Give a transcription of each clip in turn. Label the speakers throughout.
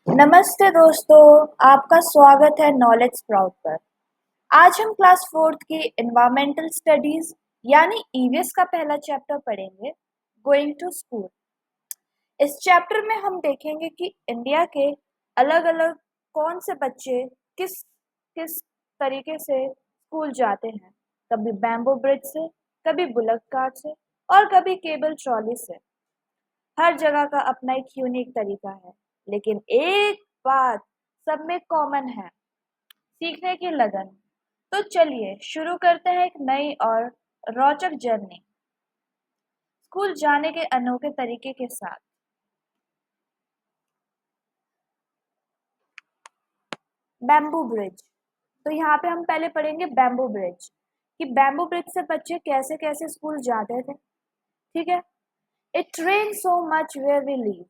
Speaker 1: नमस्ते दोस्तों, आपका स्वागत है नॉलेज स्प्राउट पर। आज हम क्लास फोर्थ की एनवायरमेंटल स्टडीज यानी ईवीएस का पहला चैप्टर पढ़ेंगे, गोइंग टू स्कूल। इस चैप्टर में हम देखेंगे कि इंडिया के अलग-अलग कौन से बच्चे किस किस तरीके से स्कूल जाते हैं। कभी बैम्बू ब्रिज से, कभी बुलक कार्ट से और कभी केबल ट्रॉली से। हर जगह का अपना एक यूनिक तरीका है, लेकिन एक बात सब में कॉमन है, सीखने की लगन। तो चलिए शुरू करते हैं एक नई और रोचक जर्नी स्कूल जाने के अनोखे तरीके के साथ। Bamboo bridge. तो यहाँ पे हम पहले पढ़ेंगे बैम्बू ब्रिज कि बैम्बू ब्रिज से बच्चे कैसे कैसे स्कूल जाते थे। ठीक है। It rain so much where we live.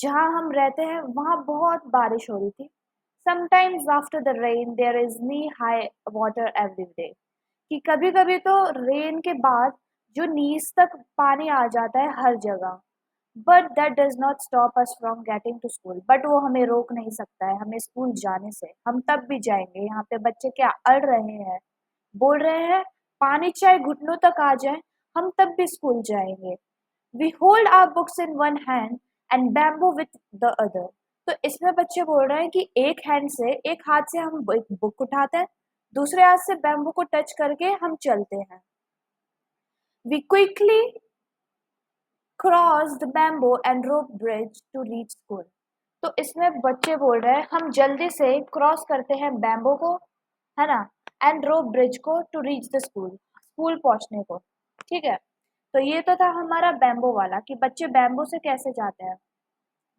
Speaker 1: जहाँ हम रहते हैं वहाँ बहुत बारिश हो रही थी। Sometimes after the rain there is knee high water every day. कि कभी कभी तो रेन के बाद जो नीज तक पानी आ जाता है हर जगह। But that does not stop us from getting to school. But वो हमें रोक नहीं सकता है हमें स्कूल जाने से। हम तब भी जाएंगे। यहाँ पे बच्चे क्या अड़ रहे हैं, बोल रहे हैं पानी चाहे घुटनों तक आ जाए, हम तब भी स्कूल जाएंगे। We hold our books in one hand and bamboo with the other. तो इसमें बच्चे बोल रहे हैं कि एक हैंड से, एक हाथ से हम एक बुक उठाते हैं, दूसरे हाथ से बैम्बू को टच करके हम चलते हैं। We quickly cross the bamboo and rope bridge to reach school. तो इसमें बच्चे बोल रहे हैं हम जल्दी से क्रॉस करते हैं बैम्बू को, है ना, एंड रोप ब्रिज को to reach the school, school पहुंचने को। ठीक है। तो ये तो था हमारा बैम्बू वाला कि बच्चे बैम्बू से कैसे जाते हैं,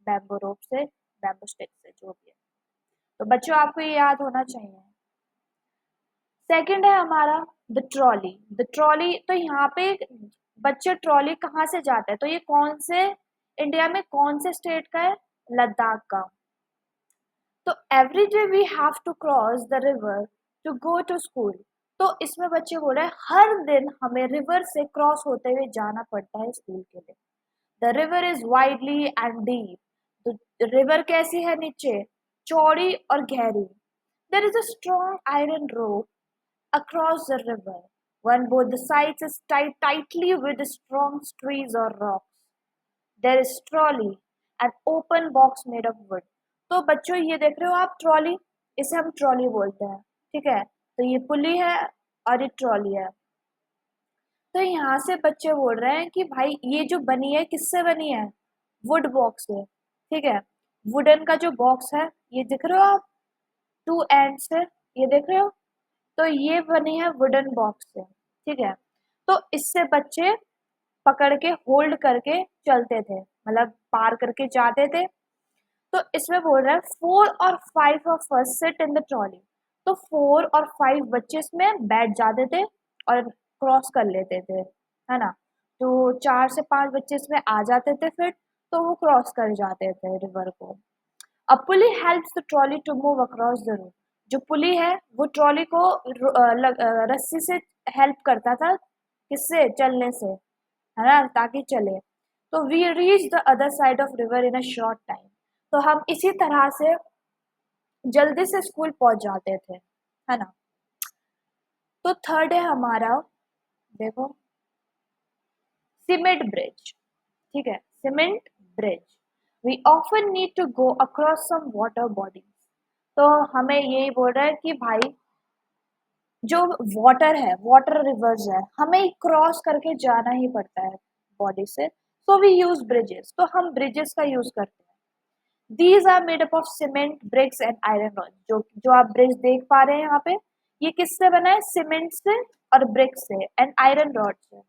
Speaker 1: बैम्बू रोप से, बैम्बू स्टिक से, जो भी है। तो बच्चों आपको ये याद होना चाहिए। सेकंड है हमारा द ट्रॉली। द ट्रॉली, तो यहाँ पे बच्चे ट्रॉली कहाँ से जाते हैं, तो ये कौन से इंडिया में कौन से स्टेट का है, लद्दाख का। तो every day we have to cross the river to go to school. तो इसमें बच्चे बोल रहे हैं हर दिन हमें रिवर से क्रॉस होते हुए जाना पड़ता है स्कूल के लिए। The river is widely and deep. तो रिवर कैसी है, नीचे चौड़ी और गहरी। There is a strong iron rope across the river, when both the sides is tied tightly with strong trees or rocks. There is trolley, an open box made of wood. तो बच्चों ये देख रहे हो आप ट्रॉली, इसे हम trolley बोलते हैं। ठीक है। तो ये पुली है और ये ट्रॉली है। तो यहाँ से बच्चे बोल रहे हैं कि भाई ये जो बनी है किससे बनी है, वुड बॉक्स से। ठीक है। वुडन का जो बॉक्स है, ये दिख रहे हो आप, टू एंड से, ये देख रहे हो। तो ये बनी है वुडन बॉक्स से। ठीक है। तो इससे बच्चे पकड़ के होल्ड करके चलते थे, मतलब पार करके जाते थे। तो इसमें बोल रहा है 4 और 5 of us sit in the trolley. तो 4 और 5 बच्चे इसमें बैठ जाते थे और क्रॉस कर लेते थे, है ना। तो 4 से 5 बच्चे इसमें आ जाते थे फिर, तो वो क्रॉस कर जाते थे रिवर को। A pulley helps the trolley to move across the road. जो पुली है वो ट्रॉली को रस्सी से हेल्प करता था, किससे, चलने से, है ना, ताकि चले। तो we reach the other side of river in a short time. तो हम इसी तरह से जल्दी से स्कूल पहुंच जाते थे, है ना। तो थर्ड है हमारा, देखो, सीमेंट ब्रिज। ठीक है, cement bridge. We often need to go across some water body. तो हमें यही बोल रहा है कि भाई जो वाटर है, वाटर रिवर्स है, हमें क्रॉस करके जाना ही पड़ता है बॉडी से। So we use bridges. तो हम ब्रिजेस का यूज करते हैं। These are made up of cement bricks and iron rod. जो जो आप ब्रिज देख पा रहे हैं यहाँ पे, ये किससे बना है, सीमेंट से और ब्रिक्स से एंड आयरन रॉड से।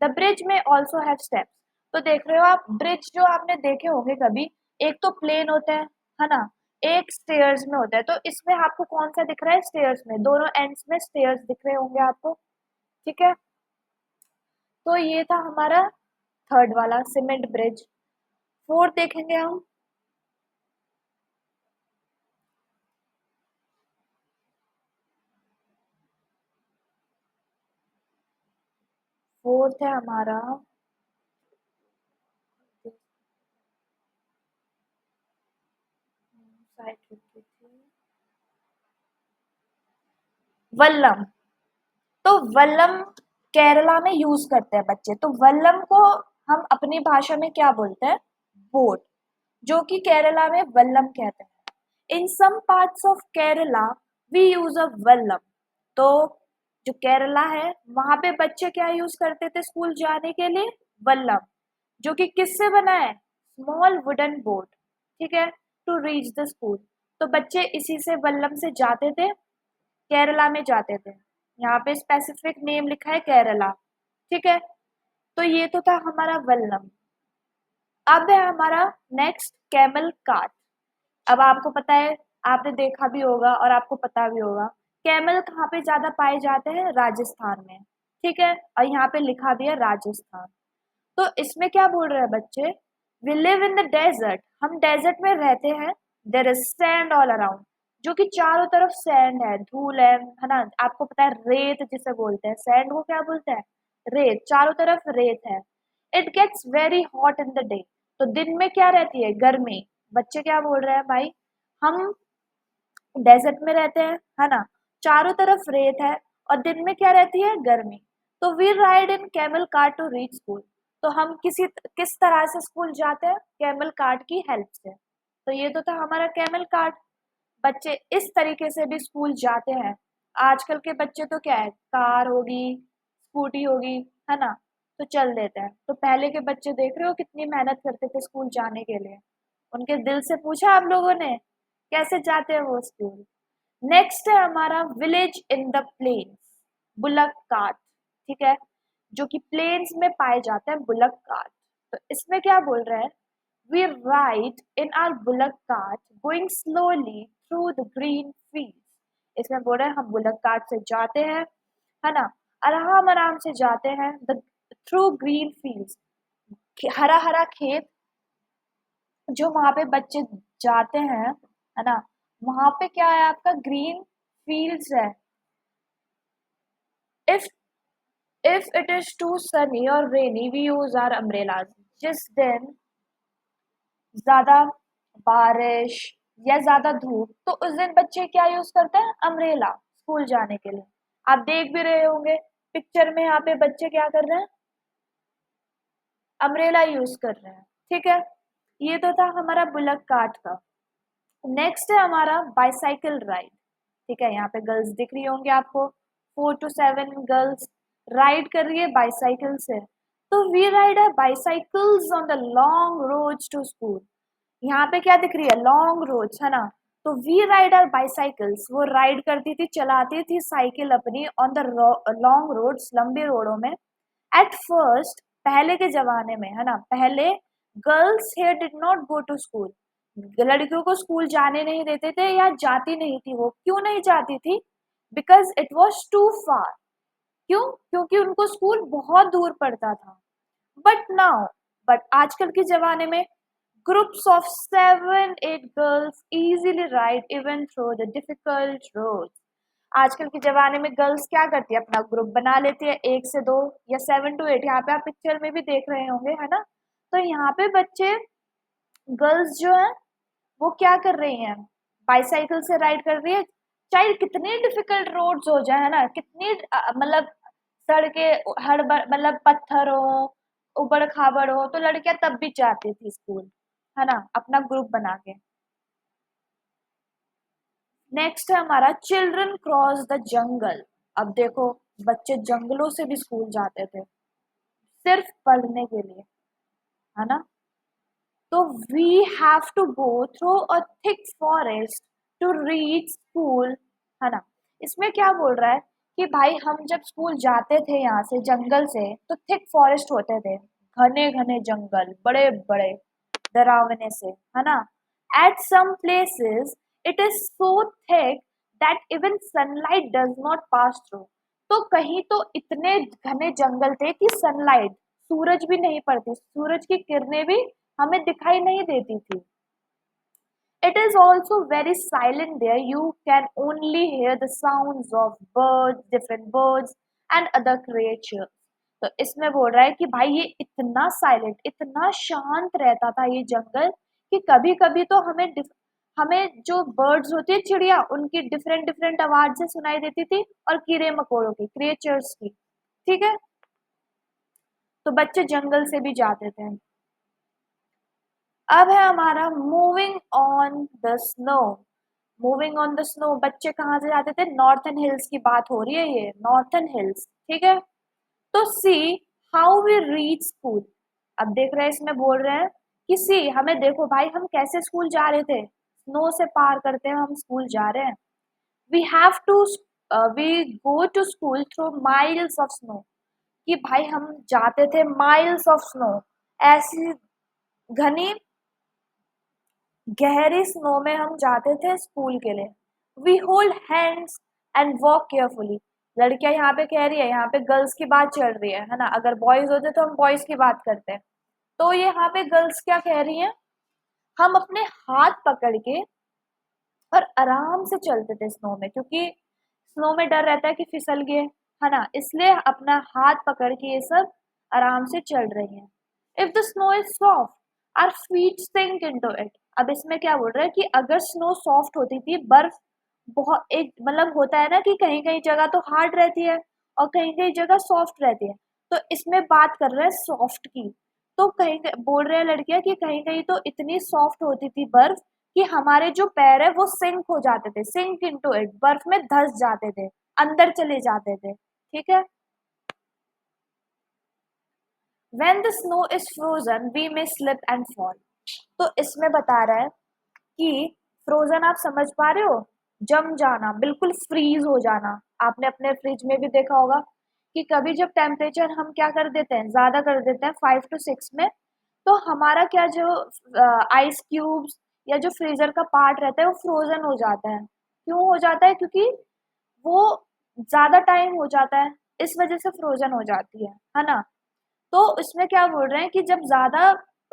Speaker 1: द ब्रिज में ऑल्सो हैव स्टेप्स। तो देख रहे हो आप, ब्रिज जो आपने देखे होंगे कभी, एक तो प्लेन होता है ना, एक स्टेयर्स में होता है। तो इसमें आपको कौन सा दिख रहा है, स्टेयर्स में, दोनों एंड्स में स्टेयर्स दिख रहे होंगे आपको। ठीक है। तो ये था हमारा थर्ड वाला सीमेंट ब्रिज। फोर्थ देखेंगे हम। फोर्थ है हमारा, साइड रुकी थी। वल्लम। तो वल्लम केरला में यूज करते हैं बच्चे। तो वल्लम को हम अपनी भाषा में क्या बोलते हैं? बोट, जो कि केरला में वल्लम कहते हैं। In some parts of Kerala we use a vallam. तो जो केरला है वहां पे बच्चे क्या यूज करते थे स्कूल जाने के लिए? वल्लम, जो कि किससे बना है? स्मॉल वुडन बोट, ठीक है, टू रीच द स्कूल। तो बच्चे इसी से वल्लम से जाते थे, केरला में जाते थे। यहाँ पे स्पेसिफिक नेम लिखा है केरला, ठीक है। तो ये तो था हमारा वल्लम। अब है हमारा नेक्स्ट कैमल कार्ट। अब आपको पता है, आपने देखा भी होगा और आपको पता भी होगा, कैमल कहाँ पे ज्यादा पाए जाते हैं? राजस्थान में, ठीक है। और यहाँ पे लिखा भी है राजस्थान। तो इसमें क्या बोल रहे हैं बच्चे? We live in the desert, हम डेजर्ट में रहते हैं। There is sand all around, जो कि चारों तरफ सैंड है, धूल है ना। आपको पता है रेत जिसे बोलते हैं, सैंड को क्या बोलते हैं? रेत। चारों तरफ रेत है। It gets very hot in the day, तो दिन में क्या रहती है? गर्मी। बच्चे क्या बोल रहे हैं भाई? हम डेजर्ट में रहते हैं, है ना, चारों तरफ रेत है, और दिन में क्या रहती है? गर्मी। तो we ride in camel cart to reach school. तो हम किस तरह से स्कूल जाते हैं? कैमल कार्ट की हेल्प से। तो ये तो था हमारा कैमल कार्ट। बच्चे इस तरीके से भी स्कूल जाते हैं। आजकल के बच्चे तो क्या है, कार होगी, स्कूटी होगी, है ना, तो चल देते हैं। तो पहले के बच्चे देख रहे हो कितनी मेहनत करते थे स्कूल जाने के लिए। उनके दिल से पूछा आप लोगों ने कैसे जाते हैं वो स्कूल? नेक्स्ट है हमारा village in the plains, bullock cart, ठीक है, जो कि प्लेन्स में पाए जाते हैं बुलक कार्ट। तो इसमें क्या बोल रहे हैं? We ride in our bullock cart going slowly through the green fields. इसमें बोल रहे हैं हम बुलक कार्ट से जाते हैं, है ना, आराम आराम से जाते हैं द थ्रू ग्रीन फील्ड्स, हरा हरा खेत। जो वहां पे बच्चे जाते हैं, है ना, वहां पे क्या है? आपका ग्रीन फील्ड्स है। If if it is too sunny और rainy we use our umbrellas. जिस दिन ज्यादा बारिश या ज्यादा धूप, तो उस दिन बच्चे क्या यूज करते हैं? अम्ब्रेला, स्कूल जाने के लिए। आप देख भी रहे होंगे पिक्चर में, यहाँ पे बच्चे क्या कर रहे हैं? अम्ब्रेला यूज कर रहे हैं, ठीक है। ये तो था हमारा बुलक कार्ट का। नेक्स्ट है हमारा बाइसाइकिल राइड, ठीक है। यहाँ पे गर्ल्स दिख रही होंगी आपको, 4 to 7 गर्ल्स राइड कर रही है बाइसाइकिल से। तो we ride our bicycles on the long roads to school. यहाँ पे क्या दिख रही है? लॉन्ग रोड्स, है ना। तो वी राइड आर बाइसाइकिल्स, वो राइड करती थी, चलाती थी साइकिल अपनी ऑन द लॉन्ग रोड्स, लंबे रोडों में। एट फर्स्ट, पहले के जमाने में, है ना, पहले girls here did not go to school. लड़कियों को स्कूल जाने नहीं देते थे, या जाती नहीं थी। वो क्यों नहीं जाती थी? बिकॉज इट वॉज टू फार। क्यों? क्योंकि उनको स्कूल बहुत दूर पड़ता था। बट नाउ, बट आजकल के जमाने में groups of 7 8 girls easily ride even through the difficult road. आजकल के जमाने में गर्ल्स क्या करती है? अपना ग्रुप बना लेती है, 1 से 2 या 7 to 8। यहाँ पे आप पिक्चर में भी देख रहे होंगे, है ना। तो यहाँ पे बच्चे, गर्ल्स जो है, वो क्या कर रही हैं? बाइसाइकिल से राइड कर रही है। चाहे कितनी डिफिकल्ट रोड्स हो जाए, है ना, कितनी मतलब सड़कें हड़ मतलब पत्थर हो, उबड़ खाबड़ हो, तो लड़कियां तब भी जाती थी स्कूल, है ना, अपना ग्रुप बना के। नेक्स्ट है हमारा चिल्ड्रन क्रॉस द जंगल। अब देखो, बच्चे जंगलों से भी स्कूल जाते थे सिर्फ पढ़ने के लिए, है ना। तो we have to go through a thick forest to reach school, है ना। इसमें क्या बोल रहा है कि भाई हम जब स्कूल जाते थे यहाँ से जंगल से, तो थिक फॉरेस्ट होते थे, घने घने जंगल, बड़े बड़े डरावने से, है ना। At some places it is so thick that even sunlight does not pass through. तो कहीं तो इतने घने जंगल थे कि सनलाइट, सूरज भी नहीं पड़ती, सूरज की किरणें भी हमें दिखाई नहीं देती थी। It is also very silent there. You can only hear the sounds of birds, different birds and other creatures. तो इसमें बोल रहा है कि भाई ये इतना साइलेंट, इतना शांत रहता था ये जंगल, कि कभी कभी तो हमें हमें जो बर्ड्स होती है चिड़िया उनकी डिफरेंट डिफरेंट आवाज से सुनाई देती थी और कीड़े मकोड़ों की क्रिएचर्स की। ठीक है, तो बच्चे जंगल से भी जाते थे। अब है हमारा moving on the snow. Moving on the snow, बच्चे कहाँ से जाते थे? नॉर्थन हिल्स की बात हो रही है, ये नॉर्थन हिल्स। ठीक है, तो see how we reach school. अब देख रहे हैं, इसमें बोल रहे हैं कि सी हमें देखो भाई, हम कैसे स्कूल जा रहे थे, स्नो से पार करते हैं हम स्कूल जा रहे हैं। We have to we go to school through miles of snow, कि भाई हम जाते थे माइल्स ऑफ स्नो, ऐसी घनी गहरी स्नो में हम जाते थे स्कूल के लिए। We hold hands and walk carefully. लड़कियां यहाँ पे कह रही है, यहाँ पे गर्ल्स की बात चल रही है ना, अगर बॉयज होते तो हम बॉयज की बात करते हैं। तो ये यहाँ पे गर्ल्स क्या कह रही हैं, हम अपने हाथ पकड़ के और आराम से चलते थे स्नो में, क्योंकि स्नो में डर रहता है कि फिसल गए, है ना, इसलिए अपना हाथ पकड़ के ये सब आराम से चल रही हैं। If the snow is soft our feet sink into it. अब इसमें क्या बोल रहा है कि अगर स्नो सॉफ्ट होती थी, बर्फ बहुत एक मतलब होता है ना कि कहीं कहीं जगह तो हार्ड रहती है और कहीं कहीं जगह सॉफ्ट रहती है, तो इसमें बात कर रहे हैं सॉफ्ट की। तो बोल रहे हैं लड़कियां कि कहीं कहीं तो इतनी सॉफ्ट होती थी बर्फ कि हमारे जो पैर है वो सिंक हो जाते थे, सिंक इनटू इट, बर्फ में धंस जाते थे, अंदर चले जाते थे। ठीक है, when the snow is frozen we may slip and fall. तो इसमें बता रहा है कि फ्रोजन आप समझ पा रहे हो, जम जाना, बिल्कुल फ्रीज हो जाना। आपने अपने फ्रिज में भी देखा होगा कि कभी जब टेम्परेचर हम क्या कर देते हैं, ज्यादा कर देते हैं 5 to 6 में, तो हमारा क्या जो आइस क्यूब्स या जो फ्रीजर का पार्ट रहता है वो फ्रोजन हो जाता है। क्यों हो जाता है? क्योंकि वो ज्यादा टाइम हो जाता है, इस वजह से फ्रोजन हो जाती है ना। तो इसमें क्या बोल रहे हैं कि जब ज्यादा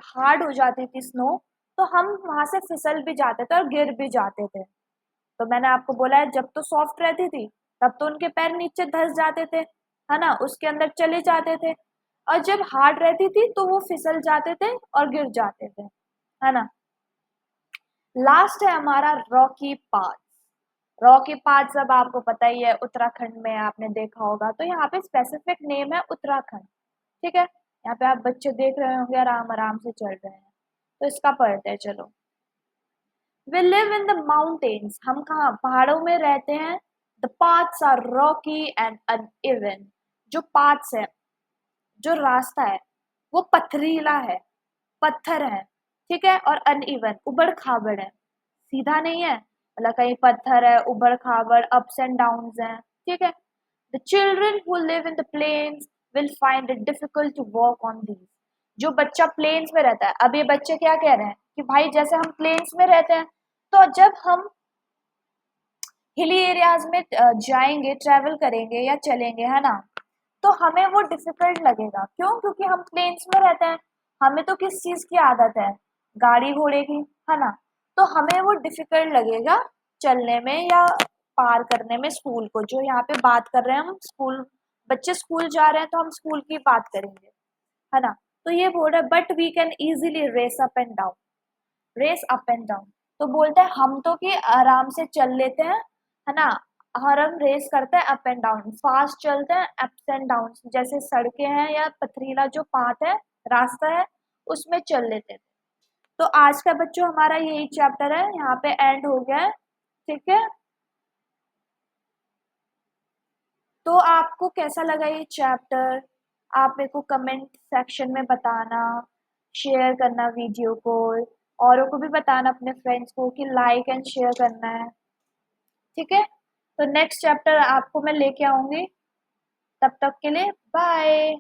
Speaker 1: हार्ड हो जाती थी स्नो, तो हम वहां से फिसल भी जाते थे और गिर भी जाते थे। तो मैंने आपको बोला है, जब तो सॉफ्ट रहती थी तब तो उनके पैर नीचे धंस जाते थे, है ना, उसके अंदर चले जाते थे, और जब हार्ड रहती थी तो वो फिसल जाते थे और गिर जाते थे, है ना। लास्ट है हमारा रॉकी पाथ। रॉकी पाथ सब आपको पता ही है, उत्तराखंड में आपने देखा होगा, तो यहाँ पे स्पेसिफिक नेम है उत्तराखंड। ठीक है, यहाँ पे आप बच्चे देख रहे होंगे आराम आराम से चल रहे हैं, तो इसका पढ़ते हैं चलो। We live in the mountains, हम कहाँ, पहाड़ों में रहते हैं। The paths are rocky and uneven, जो पाथ्स है, जो रास्ता है वो पथरीला है, पत्थर है। ठीक है, और अनइवन, उबड़ खाबड़ है, सीधा नहीं है, मतलब कहीं पत्थर है, उबड़ खाबड़, अप्स एंड डाउन्स हैं। ठीक है, the children who live in the plains will find it difficult to walk on these. जो बच्चा प्लेन्स में रहता है, अब ये बच्चे क्या कह रहे हैं कि भाई जैसे हम प्लेन्स में रहते हैं, तो जब हम हिली एरियाज में जाएंगे, ट्रेवल करेंगे या चलेंगे, है ना, तो हमें वो डिफिकल्ट लगेगा। क्यों? क्योंकि हम प्लेन्स में रहते हैं, हमें तो किस चीज की आदत है, गाड़ी घोड़े की, है ना। तो हमें वो डिफिकल्ट लगेगा चलने में या पार करने में स्कूल को। जो यहाँ पे बात कर रहे हैं हम, स्कूल, बच्चे स्कूल जा रहे हैं तो हम स्कूल की बात करेंगे, है ना। तो ये बोल रहा है but we can easily race up and down, race up and down. तो बोलते हैं हम तो कि आराम से चल लेते हैं, है ना, और हम रेस करते हैं अप एंड डाउन, फास्ट चलते हैं अप्स एंड डाउन, जैसे सड़कें हैं या पथरीला जो पाथ है, रास्ता है, उसमें चल लेते थे। तो आज का बच्चों हमारा यही चैप्टर है, यहाँ पे एंड हो गया है। ठीक है, तो आपको कैसा लगा ये चैप्टर? आप मेरे को कमेंट सेक्शन में बताना, शेयर करना वीडियो को, औरों को भी बताना अपने फ्रेंड्स को कि लाइक एंड शेयर करना है। ठीक है, तो नेक्स्ट चैप्टर आपको मैं लेके आऊंगी, तब तक के लिए बाय।